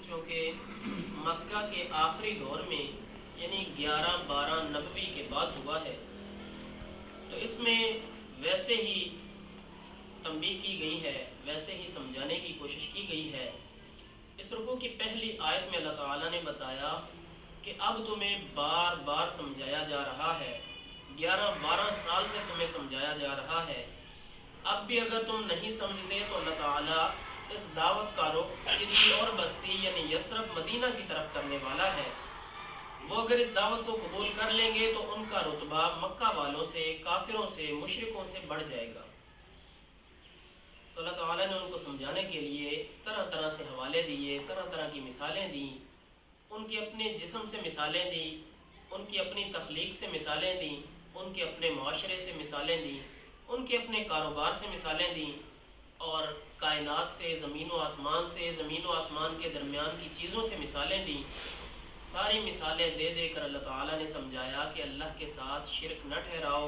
چونکہ مکہ کے آخری دور میں یعنی 11-12 نبوی کے بعد ہوا ہے، تو اس میں ویسے ہی تنبیہ کی گئی ہے، ویسے ہی سمجھانے کی کوشش کی گئی ہے۔ اس رکوع کی پہلی آیت میں اللہ تعالیٰ نے بتایا کہ اب تمہیں بار بار سمجھایا جا رہا ہے، 11-12 سال سے تمہیں سمجھایا جا رہا ہے، اب بھی اگر تم نہیں سمجھتے تو اللہ تعالیٰ اس دعوت کا رخ کسی اور بستی یعنی یثرب مدینہ کی طرف کرنے والا ہے۔ وہ اگر اس دعوت کو قبول کر لیں گے تو ان کا رتبہ مکہ والوں سے، کافروں سے، مشرکوں سے بڑھ جائے گا۔ تو اللہ تعالیٰ نے ان کو سمجھانے کے لیے طرح طرح سے حوالے دیے، طرح طرح کی مثالیں دیں، ان کے اپنے جسم سے مثالیں دیں، ان کی اپنی تخلیق سے مثالیں دیں، ان کے اپنے معاشرے سے مثالیں دیں، ان کے اپنے کاروبار سے مثالیں دیں، اور کائنات سے، زمین و آسمان سے، زمین و آسمان کے درمیان کی چیزوں سے مثالیں دیں۔ ساری مثالیں دے دے کر اللہ تعالیٰ نے سمجھایا کہ اللہ کے ساتھ شرک نہ ٹھہراؤ،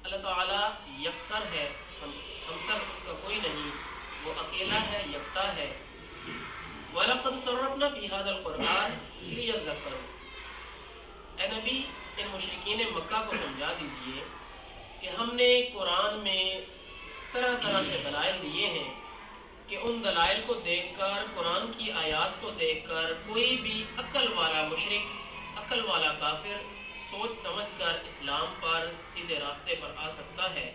اللہ تعالیٰ یکسر ہے، ہمسر اس کا کوئی نہیں، وہ اکیلا ہے، یکتا ہے۔ وَلَقَدْ صَرَّفْنَا فِي هَذَا الْقُرْآنِ لِيَذَّكَّرُوا۔ اے نبی ان مشرکین مکہ کو سمجھا دیجئے کہ ہم نے قرآن میں طرح طرح سے دلائل دیے ہیں کہ ان دلائل کو دیکھ کر، قرآن کی آیات کو دیکھ کر کوئی بھی عقل والا مشرک، عقل والا کافر سوچ سمجھ کر اسلام پر، سیدھے راستے پر آ سکتا ہے۔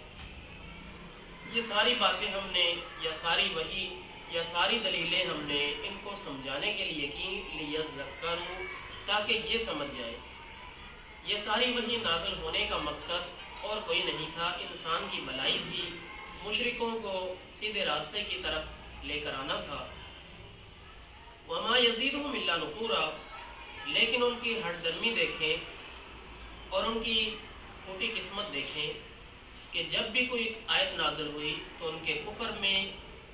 یہ ساری باتیں ہم نے، یا ساری وحی یا ساری دلیلیں ہم نے ان کو سمجھانے کے لیے کی، لیذکروا، تاکہ یہ سمجھ جائیں۔ یہ ساری وحی نازل ہونے کا مقصد اور کوئی نہیں تھا، انسان کی بھلائی تھی، مشرکوں کو سیدھے راستے کی طرف لے کر آنا تھا۔ وَمَا يَزِيدُهُمْ إِلَّا نُفُورًا، لیکن ان کی ہٹ درمی دیکھیں اور ان کی پھوٹی قسمت دیکھیں کہ جب بھی کوئی آیت نازل ہوئی تو ان کے کفر میں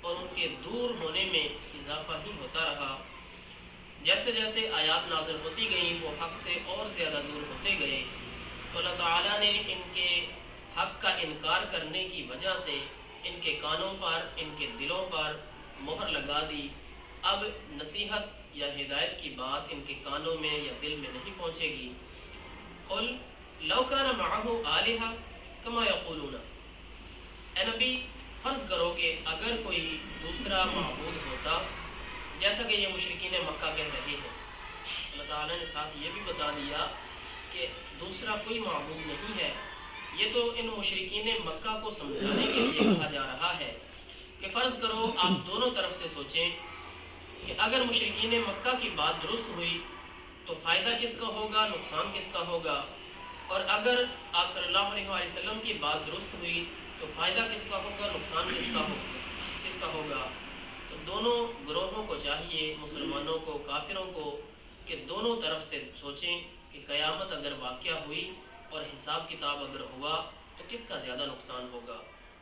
اور ان کے دور ہونے میں اضافہ ہی ہوتا رہا۔ جیسے جیسے آیات نازل ہوتی گئیں وہ حق سے اور زیادہ دور ہوتے گئے، تو اللہ تعالیٰ نے ان کے حق کا انکار کرنے کی وجہ سے ان کے کانوں پر، ان کے دلوں پر مہر لگا دی۔ اب نصیحت یا ہدایت کی بات ان کے کانوں میں یا دل میں نہیں پہنچے گی۔ قُلْ لَوْ كَانَ مَعَهُ آلِهَةٌ كَمَا يَقُولُونَ، اے نبی فرض کرو کہ اگر کوئی دوسرا معبود ہوتا جیسا کہ یہ مشرکین مکہ کہہ رہے ہیں۔ اللہ تعالیٰ نے ساتھ یہ بھی بتا دیا کہ دوسرا کوئی معبود نہیں ہے۔ یہ تو ان مشرکین مکہ کو سمجھانے کے لیے کہا جا رہا ہے کہ فرض کرو آپ دونوں طرف سے سوچیں کہ اگر مشرکین مکہ کی بات درست ہوئی تو فائدہ کس کا ہوگا، نقصان کس کا ہوگا، اور اگر آپ صلی اللہ علیہ وسلم کی بات درست ہوئی تو فائدہ کس کا ہوگا، نقصان کس کا ہوگا۔ تو دونوں گروہوں کو چاہیے، مسلمانوں کو، کافروں کو، کہ دونوں طرف سے سوچیں کہ قیامت اگر واقعہ ہوئی اور حساب کتاب اگر ہوا تو کس کا زیادہ نقصان ہوگا۔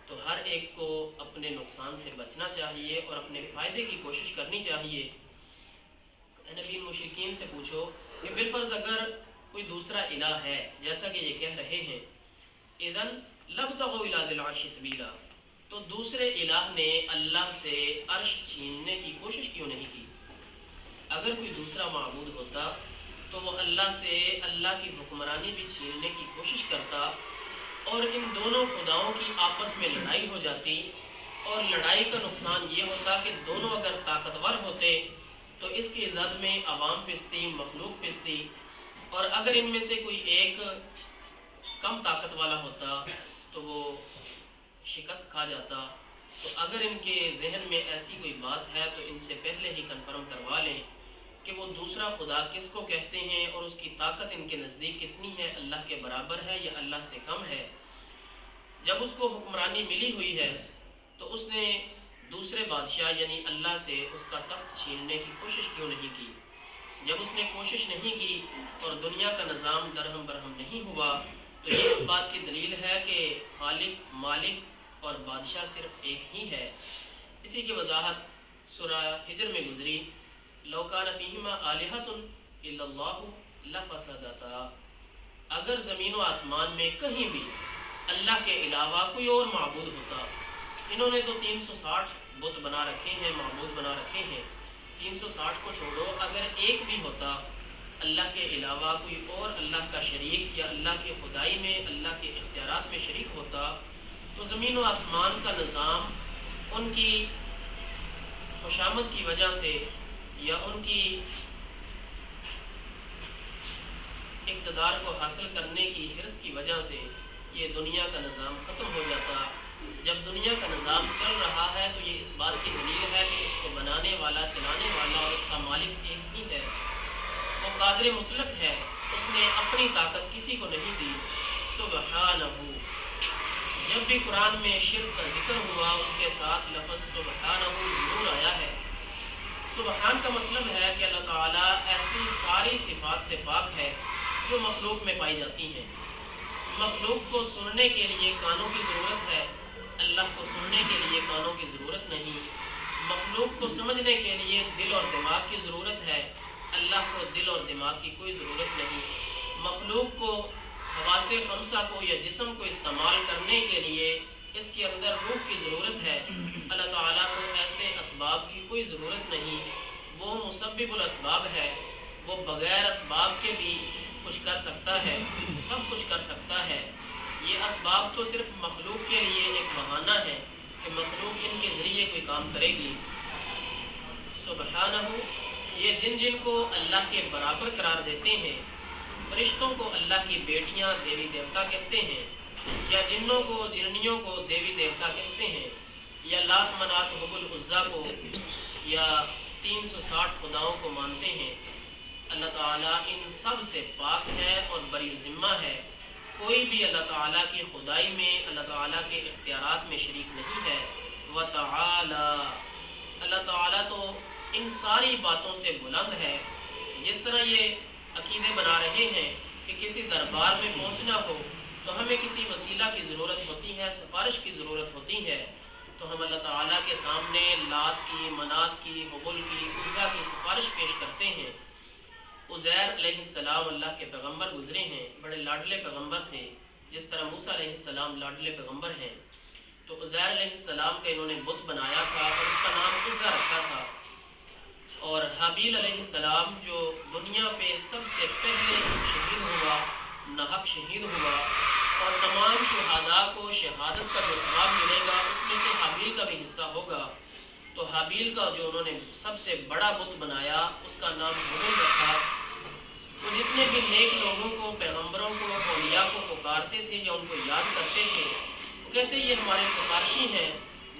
تو ہر ایک کو اپنے نقصان سے بچنا چاہیے اور اپنے فائدے کی کوشش کرنی چاہیے۔ نبی مشرکین سے پوچھو کہ بالفرض اگر کوئی دوسرا الہ ہے جیسا کہ یہ کہہ رہے ہیں، اذن لابتغوا الی ذی العرش سبیلا، تو دوسرے الہ نے اللہ سے عرش چھیننے کی کوشش کیوں نہیں کی؟ اگر کوئی دوسرا معبود ہوتا تو وہ اللہ سے اللہ کی حکمرانی بھی چھیننے کی کوشش کرتا، اور ان دونوں خداؤں کی آپس میں لڑائی ہو جاتی، اور لڑائی کا نقصان یہ ہوتا کہ دونوں اگر طاقتور ہوتے تو اس کی زد میں عوام پستی، مخلوق پستی، اور اگر ان میں سے کوئی ایک کم طاقت والا ہوتا تو وہ شکست کھا جاتا۔ تو اگر ان کے ذہن میں ایسی کوئی بات ہے تو ان سے پہلے ہی کنفرم کروا لیں کہ وہ دوسرا خدا کس کو کہتے ہیں اور اس کی طاقت ان کے نزدیک کتنی ہے، اللہ کے برابر ہے یا اللہ سے کم ہے۔ جب اس کو حکمرانی ملی ہوئی ہے تو اس نے دوسرے بادشاہ یعنی اللہ سے اس کا تخت چھیننے کی کوشش کیوں نہیں کی؟ جب اس نے کوشش نہیں کی اور دنیا کا نظام درہم برہم نہیں ہوا تو یہ اس بات کی دلیل ہے کہ خالق، مالک اور بادشاہ صرف ایک ہی ہے۔ اسی کی وضاحت سورہ ہجر میں گزری، لَوْ كَانَ فِيهِمَا آلِهَةٌ إِلَّا اللَّهُ لَفَسَدَتَا، اگر زمین و آسمان میں کہیں بھی اللہ کے علاوہ کوئی اور معبود ہوتا، انہوں نے تو 360 بت بنا رکھے ہیں، معبود بنا رکھے ہیں، 360 کو چھوڑو، اگر ایک بھی ہوتا اللہ کے علاوہ کوئی اور اللہ کا شریک یا اللہ کی خدائی میں، اللہ کے اختیارات میں شریک ہوتا، تو زمین و آسمان کا نظام ان کی خوشامد کی وجہ سے یا ان کی اقتدار کو حاصل کرنے کی حرص کی وجہ سے یہ دنیا کا نظام ختم ہو جاتا۔ جب دنیا کا نظام چل رہا ہے تو یہ اس بات کی دلیل ہے کہ اس کو بنانے والا، چلانے والا اور اس کا مالک ایک ہی ہے، وہ قادر مطلق ہے، اس نے اپنی طاقت کسی کو نہیں دی، سبحانہ۔ جب بھی قرآن میں شرک کا ذکر ہوا اس کے ساتھ لفظ سبحانہ ضرور آیا ہے۔ سبحان کا مطلب ہے کہ اللہ تعالیٰ ایسی ساری صفات سے پاک ہے جو مخلوق میں پائی جاتی ہیں۔ مخلوق کو سننے کے لیے کانوں کی ضرورت ہے، اللہ کو سننے کے لیے کانوں کی ضرورت نہیں۔ مخلوق کو سمجھنے کے لیے دل اور دماغ کی ضرورت ہے، اللہ کو دل اور دماغ کی کوئی ضرورت نہیں۔ مخلوق کو حواس خمسہ کو یا جسم کو استعمال کرنے کے لیے اس کے اندر روح کی ضرورت ہے، اللہ تعالیٰ کو ایسے اسباب کی کوئی ضرورت نہیں۔ وہ مسبب الاسباب ہے، وہ بغیر اسباب کے بھی کچھ کر سکتا ہے، سب کچھ کر سکتا ہے۔ یہ اسباب تو صرف مخلوق کے لیے ایک بہانہ ہے کہ مخلوق ان کے ذریعے کوئی کام کرے گی۔ سبحانہ، یہ جن جن کو اللہ کے برابر قرار دیتے ہیں، فرشتوں کو اللہ کی بیٹیاں دیوی دیوتا کہتے ہیں، یا جنوں کو، جننیوں کو دیوی دیوتا کہتے ہیں، یا لات منات حبل عزا کو یا 360 خداؤں کو مانتے ہیں، اللہ تعالیٰ ان سب سے پاک ہے اور بری ذمہ ہے۔ کوئی بھی اللہ تعالیٰ کی خدائی میں، اللہ تعالیٰ کے اختیارات میں شریک نہیں ہے۔ وَتَعَالَى، اللہ تعالیٰ تو ان ساری باتوں سے بلند ہے۔ جس طرح یہ عقیدے بنا رہے ہیں کہ کسی دربار میں پہنچنا ہو تو ہمیں کسی وسیلہ کی ضرورت ہوتی ہے، سفارش کی ضرورت ہوتی ہے، تو ہم اللہ تعالیٰ کے سامنے لات کی، منات کی، حبل کی، عزا کی سفارش پیش کرتے ہیں۔ عزیر علیہ السلام اللہ کے پیغمبر گزرے ہیں، بڑے لاڈلے پیغمبر تھے، جس طرح موسیٰ علیہ السلام لاڈلے پیغمبر ہیں۔ تو عزیر علیہ السلام کا انہوں نے بت بنایا تھا اور اس کا نام عزا رکھا تھا۔ اور حابیل علیہ السلام جو دنیا پہ سب سے پہلے شہید ہوا، ناحق شہید ہوا، اور تمام شہداء کو شہادت کا جو ثواب ملے گا اس میں سے حابیل کا بھی حصہ ہوگا۔ تو حابیل کا جو انہوں نے سب سے بڑا بت بنایا اس کا نام حبل رکھا۔ وہ جتنے بھی نیک لوگوں کو، پیغمبروں کو، اولیاء کو پکارتے تھے یا ان کو یاد کرتے تھے، وہ کہتے یہ ہمارے سفارشی ہیں،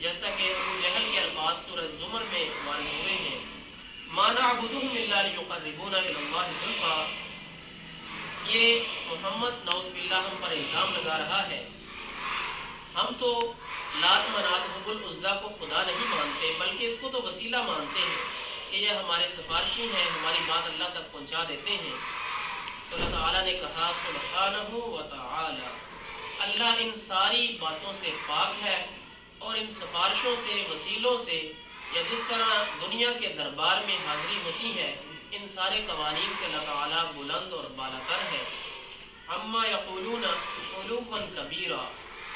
جیسا کہ ابو جہل کے الفاظ سورہ زمر میں وارد ہوئے ہیں، مَا نَعْبُدُهُمْ إِلَّا لِيُقَرِّبُونَا إِلَى اللَّهِ زُلْفَىٰ۔ یہ محمد نعوذ باللہ ہم پر الزام لگا رہا ہے۔ ہم تو لات منات حبل عزا کو خدا نہیں مانتے، بلکہ اس کو تو وسیلہ مانتے ہیں کہ یہ ہمارے سفارشی ہیں، ہماری بات اللہ تک پہنچا دیتے ہیں۔ تو اللہ تعالیٰ نے کہا سبحانہ وتعالی، اللہ ان ساری باتوں سے پاک ہے اور ان سفارشوں سے، وسیلوں سے، یا جس طرح دنیا کے دربار میں حاضری ہوتی ہے، ان سارے قوانین سے اللہ تعالیٰ بلند اور بالا تر ہے۔ عما یقولون علوا کبیرا،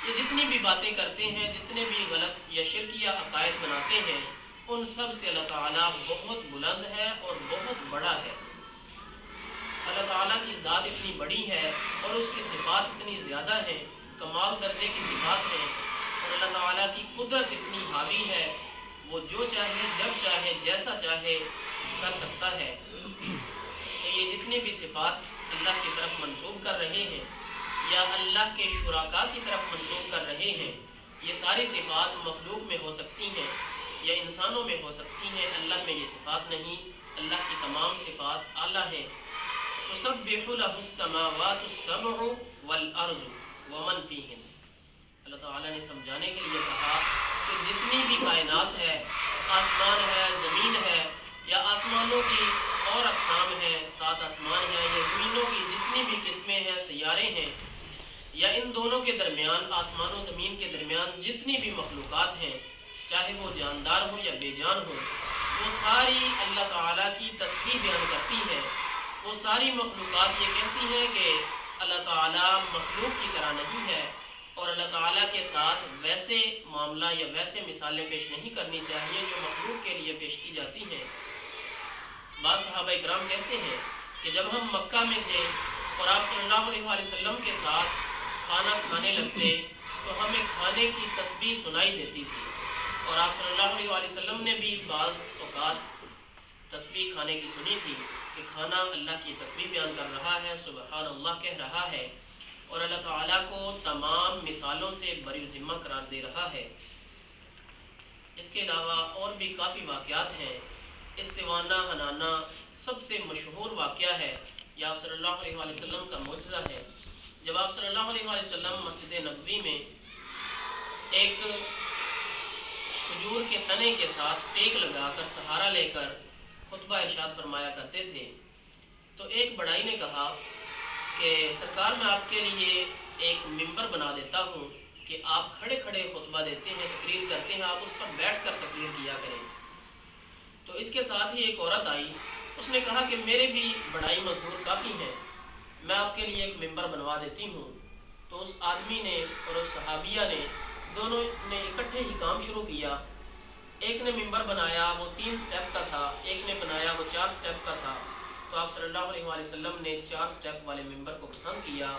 یہ جتنی بھی باتیں کرتے ہیں، جتنے بھی غلط یا شرکیہ عقائد بناتے ہیں، ان سب سے اللہ تعالیٰ بہت بلند ہے اور بہت بڑا ہے۔ اللہ تعالیٰ کی ذات اتنی بڑی ہے اور اس کی صفات اتنی زیادہ ہیں، کمال درجے کی صفات ہیں، اور اللہ تعالیٰ کی قدرت اتنی حاوی ہے، وہ جو چاہے، جب چاہے، جیسا چاہے کر سکتا ہے۔ تو یہ جتنی بھی صفات اللہ کی طرف منسوب کر رہے ہیں یا اللہ کے شرکاء کی طرف منسوب کر رہے ہیں، یہ ساری صفات مخلوق میں ہو سکتی ہیں یا انسانوں میں ہو سکتی ہیں، اللہ میں یہ صفات نہیں۔ اللہ کی تمام صفات اعلیٰ ہیں۔ تسبح له السماوات السبع والارض ومن فیہن، اللہ تعالیٰ نے سمجھانے کے لیے کہا کہ جتنی بھی کائنات ہے، آسمان ہے، زمین ہے، یا آسمانوں کی اور اقسام ہیں، 7 آسمان ہیں، یا زمینوں کی جتنی بھی قسمیں ہیں، سیارے ہیں، یا ان دونوں کے درمیان، آسمان و زمین کے درمیان جتنی بھی مخلوقات ہیں، چاہے وہ جاندار ہو یا بے جان ہو، وہ ساری اللہ تعالیٰ کی تسبیح بیان کرتی ہے۔ وہ ساری مخلوقات یہ کہتی ہیں کہ اللہ تعالیٰ مخلوق کی طرح نہیں ہے، اور اللہ تعالیٰ کے ساتھ ویسے معاملہ یا ویسے مثالیں پیش نہیں کرنی چاہیے جو مخلوق کے لیے پیش کی جاتی ہیں۔ بعض صحابہ کرام کہتے ہیں کہ جب ہم مکہ میں تھے اور آپ صلی اللہ علیہ وآلہ وسلم کے ساتھ کھانا کھانے لگتے تو ہمیں کھانے کی تسبیح سنائی دیتی تھی، اور آپ صلی اللہ علیہ وآلہ وسلم نے بھی بعض اوقات تسبیح کھانے کی سنی تھی کہ کھانا اللہ کی تسبیح بیان کر رہا ہے، سبحان اللہ کہہ رہا ہے، اور اللہ تعالیٰ کو تمام مثالوں سے بری ذمہ قرار دے رہا ہے۔ اس کے علاوہ اور بھی کافی واقعات ہیں۔ استوانہ ہنانا سب سے مشہور واقعہ ہے، یہ آپ صلی اللہ علیہ وآلہ وسلم کا معجزہ ہے۔ جب آپ صلی اللہ علیہ وآلہ وسلم مسجد نبوی میں ایک کھجور کے تنے کے ساتھ ٹیک لگا کر سہارا لے کر خطبہ ارشاد فرمایا کرتے تھے، تو ایک بڑائی نے کہا کہ سرکار میں آپ کے لیے ایک ممبر بنا دیتا ہوں کہ آپ کھڑے کھڑے خطبہ دیتے ہیں، تقریر کرتے ہیں، آپ اس پر بیٹھ کر تقریر کیا کریں۔ تو اس کے ساتھ ہی ایک عورت آئی، اس نے کہا کہ میرے بھی بڑائی مزدور کافی ہیں، میں آپ کے لیے ایک ممبر بنوا دیتی ہوں۔ تو اس آدمی نے اور اس صحابیہ نے دونوں نے اکٹھے ہی کام شروع کیا۔ ایک نے ممبر بنایا وہ 3 سٹیپ کا تھا، ایک نے بنایا وہ 4 سٹیپ کا تھا۔ تو آپ صلی اللہ علیہ وآلہ وسلم نے 4 سٹیپ والے ممبر کو پسند کیا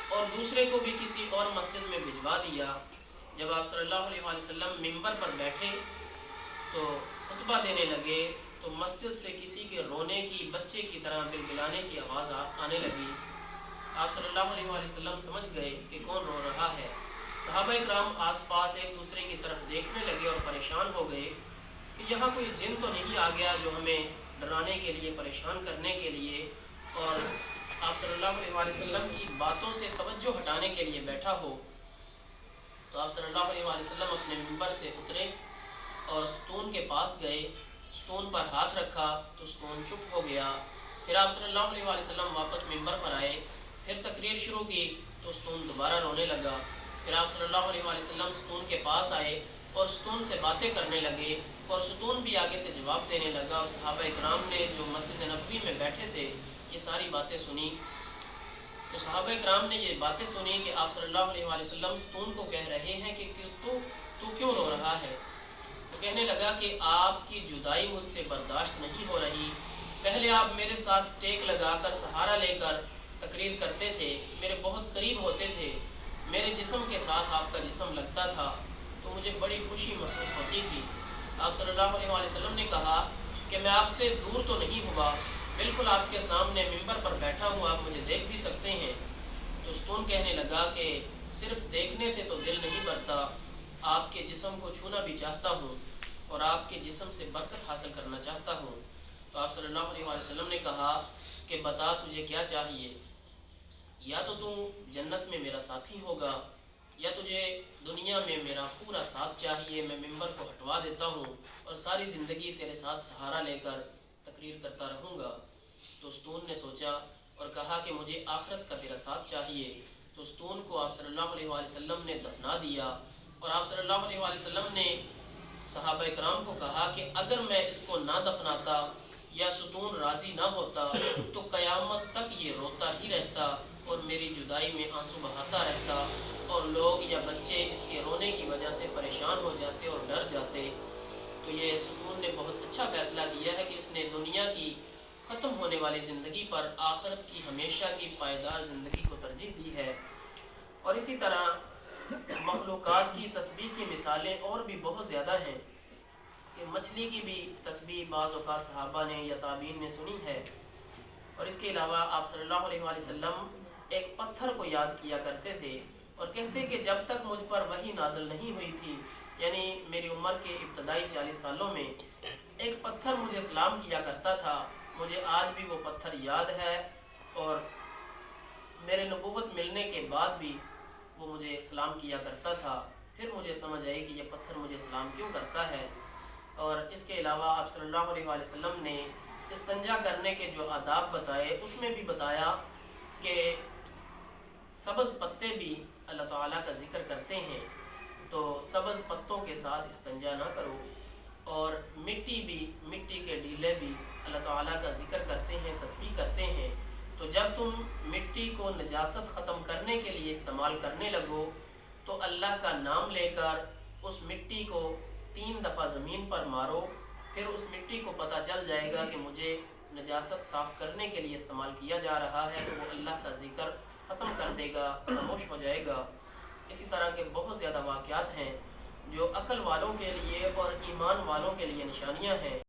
اور دوسرے کو بھی کسی اور مسجد میں بھجوا دیا۔ جب آپ صلی اللہ علیہ وآلہ وسلم ممبر پر بیٹھے تو خطبہ دینے لگے تو مسجد سے کسی کے رونے کی، بچے کی طرح بلبلانے کی آواز آنے لگی۔ آپ صلی اللہ علیہ وآلہ وسلم سمجھ گئے کہ کون رو رہا ہے۔ صحابہ کرام آس پاس ایک دوسرے کی طرف دیکھنے لگے اور پریشان ہو گئے کہ یہاں کوئی جن تو نہیں آ گیا جو ہمیں ڈرانے کے لیے، پریشان کرنے کے لیے اور آپ صلی اللہ علیہ وآلہ وسلم کی باتوں سے توجہ ہٹانے کے لیے بیٹھا ہو۔ تو آپ صلی اللہ علیہ وآلہ وسلم اپنے ممبر سے اترے اور ستون کے پاس گئے، ستون پر ہاتھ رکھا تو ستون چپ ہو گیا۔ پھر آپ صلی اللہ علیہ وآلہ وسلم واپس ممبر پر آئے، پھر تقریر شروع کی تو ستون دوبارہ رونے لگا۔ پھر آپ صلی اللہ علیہ وآلہ وسلم ستون کے پاس آئے اور ستون سے باتیں کرنے لگے اور ستون بھی آگے سے جواب دینے لگا، اور صحابہ اکرام نے جو مسجد نبوی میں بیٹھے تھے یہ ساری باتیں سنی۔ تو صحابہ اکرام نے یہ باتیں سنی کہ آپ صلی اللہ علیہ وآلہ وسلم ستون کو کہہ رہے ہیں کہ تو کیوں رو رہا ہے؟ تو کہنے لگا کہ آپ کی جدائی مجھ سے برداشت نہیں ہو رہی۔ پہلے آپ میرے ساتھ ٹیک لگا کر سہارا لے کر تقریر کرتے تھے، میرے بہت قریب ہوتے تھے، میرے جسم کے ساتھ آپ کا جسم لگتا تھا تو مجھے بڑی خوشی محسوس ہوتی تھی۔ آپ صلی اللہ علیہ وآلہ وسلم نے کہا کہ میں آپ سے دور تو نہیں ہوا، بالکل آپ کے سامنے ممبر پر بیٹھا ہوں، آپ مجھے دیکھ بھی سکتے ہیں۔ تو ستون کہنے لگا کہ صرف دیکھنے سے تو دل نہیں بھرتا، آپ کے جسم کو چھونا بھی چاہتا ہوں اور آپ کے جسم سے برکت حاصل کرنا چاہتا ہوں۔ تو آپ صلی اللہ علیہ وآلہ وسلم نے کہا کہ بتا تجھے کیا چاہیے، یا تو جنت میں میرا ساتھی ہوگا یا تجھے دنیا میں میرا پورا ساتھ چاہیے، میں ممبر کو ہٹوا دیتا ہوں اور ساری زندگی تیرے ساتھ سہارا لے کر تقریر کرتا رہوں گا۔ تو ستون نے سوچا اور کہا کہ مجھے آخرت کا تیرا ساتھ چاہیے۔ تو ستون کو آپ صلی اللہ علیہ وآلہ وسلم نے دفنا دیا، اور آپ صلی اللہ علیہ وآلہ وسلم نے صحابہ اکرام کو کہا کہ اگر میں اس کو نہ دفناتا یا ستون راضی نہ ہوتا تو قیامت تک یہ روتا ہی رہتا اور میری جدائی میں آنسو بہاتا رہتا، اور لوگ یا بچے اس کے رونے کی وجہ سے پریشان ہو جاتے اور ڈر جاتے۔ تو یہ ستون نے بہت اچھا فیصلہ کیا ہے کہ اس نے دنیا کی ختم ہونے والی زندگی پر آخرت کی ہمیشہ کی پائیدار زندگی کو ترجیح دی ہے۔ اور اسی طرح مخلوقات کی تسبیح کی مثالیں اور بھی بہت زیادہ ہیں کہ مچھلی کی بھی تسبیح بعض اوقات صحابہ نے یا تابعین نے سنی ہے۔ اور اس کے علاوہ آپ صلی اللہ علیہ وآلہ وسلم ایک پتھر کو یاد کیا کرتے تھے اور کہتے کہ جب تک مجھ پر وحی نازل نہیں ہوئی تھی، یعنی میری عمر کے ابتدائی 40 سالوں میں ایک پتھر مجھے سلام کیا کرتا تھا، مجھے آج بھی وہ پتھر یاد ہے، اور میرے نبوت ملنے کے بعد بھی وہ مجھے سلام کیا کرتا تھا۔ پھر مجھے سمجھ آئی کہ یہ پتھر مجھے سلام کیوں کرتا ہے۔ اور اس کے علاوہ آپ صلی اللہ علیہ وآلہ وسلم نے استنجا کرنے کے جو آداب بتائے اس میں بھی بتایا کہ سبز پتے بھی اللہ تعالیٰ کا ذکر کرتے ہیں، تو سبز پتوں کے ساتھ استنجا نہ کرو، اور مٹی کے ڈیلے بھی اللہ تعالیٰ کا ذکر کرتے ہیں، تسبیح کرتے ہیں۔ تو جب تم مٹی کو نجاست ختم کرنے کے لیے استعمال کرنے لگو تو اللہ کا نام لے کر اس مٹی کو 3 دفعہ زمین پر مارو پھر اس مٹی کو پتہ چل جائے گا کہ مجھے نجاست صاف کرنے کے لیے استعمال کیا جا رہا ہے، تو وہ اللہ کا ذکر ختم کر دے گا، خاموش ہو جائے گا۔ اسی طرح کے بہت زیادہ واقعات ہیں جو عقل والوں کے لیے اور ایمان والوں کے لیے نشانیاں ہیں۔